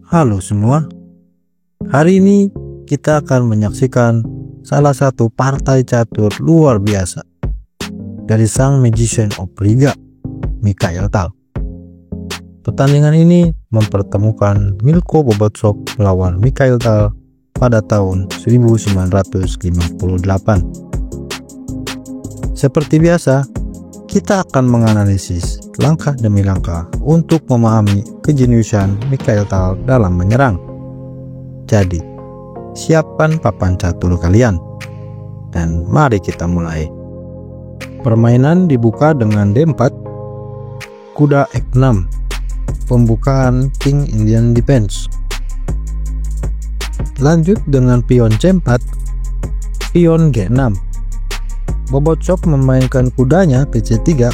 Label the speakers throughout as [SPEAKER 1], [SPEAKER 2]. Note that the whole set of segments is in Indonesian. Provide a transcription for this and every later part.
[SPEAKER 1] Halo semua, hari ini kita akan menyaksikan salah satu partai catur luar biasa dari sang Magician of Riga, Mikhail Tal. Pertandingan ini mempertemukan Milko Bobotsov melawan Mikhail Tal pada tahun 1958. Seperti biasa, kita akan menganalisis langkah demi langkah untuk memahami kejeniusan Mikhail Tal dalam menyerang. Jadi, siapkan papan catur kalian dan mari kita mulai. Permainan dibuka dengan D4, kuda F6, pembukaan King Indian Defense. Lanjut dengan pion C4, pion G6. Bobotsov memainkan kudanya ke C3,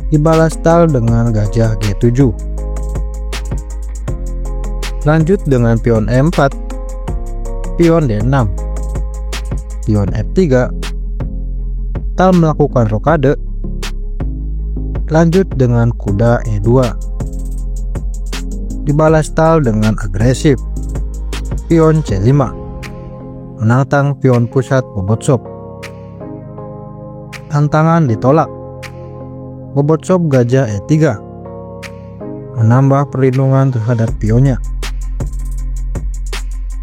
[SPEAKER 1] dibalas Tal dengan gajah G7. Lanjut dengan pion E4, pion D6, pion F3, Tal melakukan rokade. Lanjut dengan kuda E2, dibalas Tal dengan agresif, pion C5, menantang pion pusat Bobotsov. Tantangan ditolak. Bobotsov gajah E3, menambah perlindungan terhadap pionnya.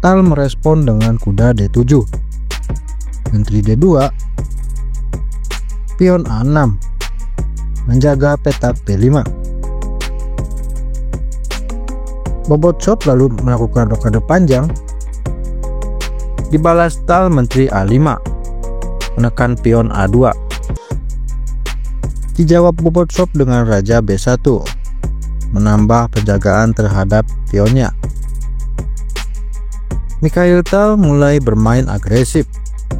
[SPEAKER 1] Tal merespon dengan kuda D7, menteri D2, pion A6, menjaga petak P5. Bobotsov lalu melakukan rokade panjang, dibalas Tal menteri A5, menekan pion A2. Dijawab Bobotsov dengan raja B1, menambah penjagaan terhadap pionnya. Mikhail Tal mulai bermain agresif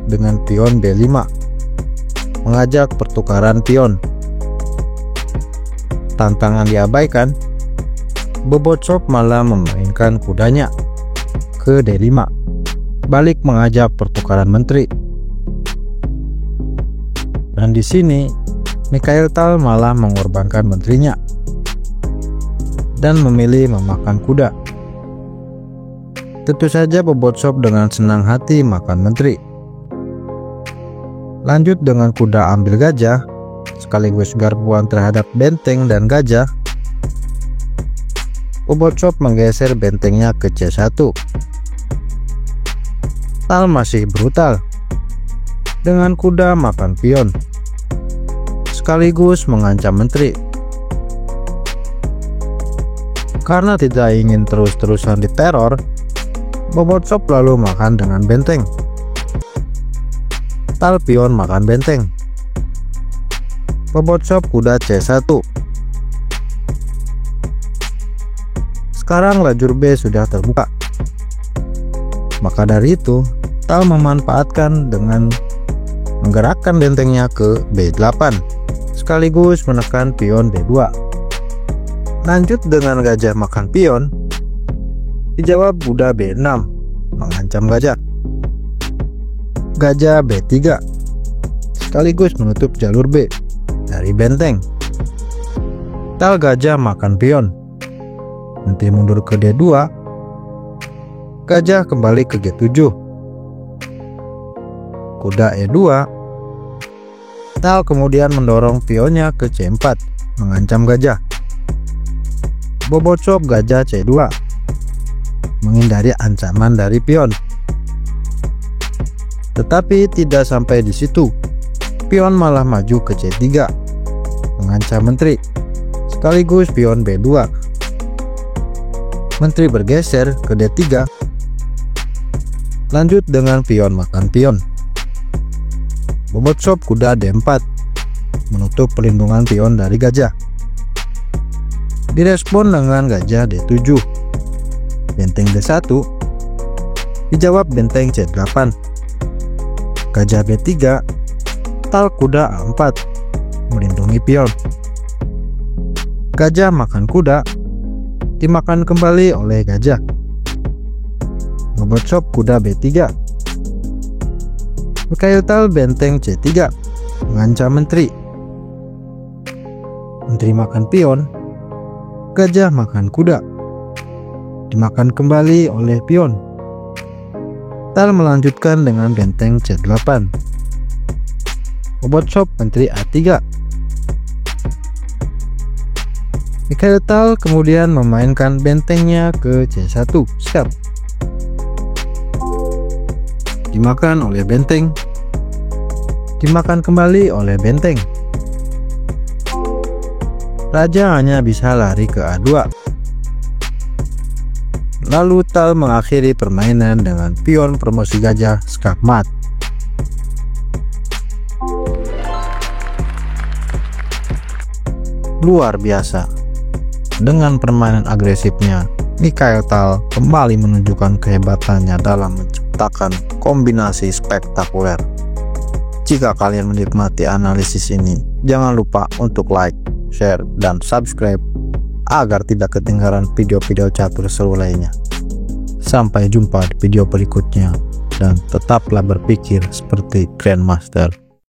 [SPEAKER 1] dengan pion B5, mengajak pertukaran pion. Tantangan diabaikan, Bobotsov malah memainkan kudanya ke D5, balik mengajak pertukaran menteri. Dan di sini Mikhail Tal malah mengorbankan menterinya dan memilih memakan kuda. Tentu saja Bobotsov dengan senang hati makan menteri. Lanjut dengan kuda ambil gajah, sekaligus garbuan terhadap benteng dan gajah. Bobotsov menggeser bentengnya ke C1. Tal masih brutal dengan kuda makan pion, sekaligus mengancam menteri. Karena tidak ingin terus-terusan diteror, Bobotsov lalu makan dengan benteng. Tal pion makan benteng. Bobotsov kuda C1. Sekarang lajur B sudah terbuka. Maka dari itu, Tal memanfaatkan dengan menggerakkan bentengnya ke B8, sekaligus menekan pion B2. Lanjut dengan gajah makan pion, dijawab kuda B6, mengancam gajah. Gajah B3, sekaligus menutup jalur B dari benteng. Tal gajah makan pion, nanti mundur ke D2, gajah kembali ke G7. Kuda E2, Tal kemudian mendorong pionnya ke C4, mengancam gajah. Bobotsov gajah C2, menghindari ancaman dari pion. Tetapi tidak sampai di situ, pion malah maju ke C3, mengancam menteri, sekaligus pion B2. Menteri bergeser ke D3. Lanjut dengan pion makan pion. Bobotsov kuda D4, menutup perlindungan pion dari gajah. Direspon dengan gajah D7, benteng D1, dijawab benteng C8. Gajah B3, Tal kuda A4, melindungi pion. Gajah makan kuda, dimakan kembali oleh gajah. Bobotsov kuda B3. Mikhail Tal benteng C3, mengancam menteri. Menteri makan pion, gajah makan kuda. dimakan kembali oleh pion. Tal melanjutkan dengan benteng C8. Robot Shop Menteri A3. Mikhail Tal kemudian memainkan bentengnya ke C1. Siap. Dimakan oleh benteng. Dimakan kembali oleh benteng. Raja hanya bisa lari ke A2. Lalu Tal mengakhiri permainan dengan pion promosi gajah skakmat. Luar biasa. Dengan permainan agresifnya, Mikhail Tal kembali menunjukkan kehebatannya dalam menciptakan kombinasi spektakuler. Jika kalian menikmati analisis ini, jangan lupa untuk like, share, dan subscribe agar tidak ketinggalan video-video catur seru lainnya. Sampai jumpa di video berikutnya, dan tetaplah berpikir seperti Grandmaster.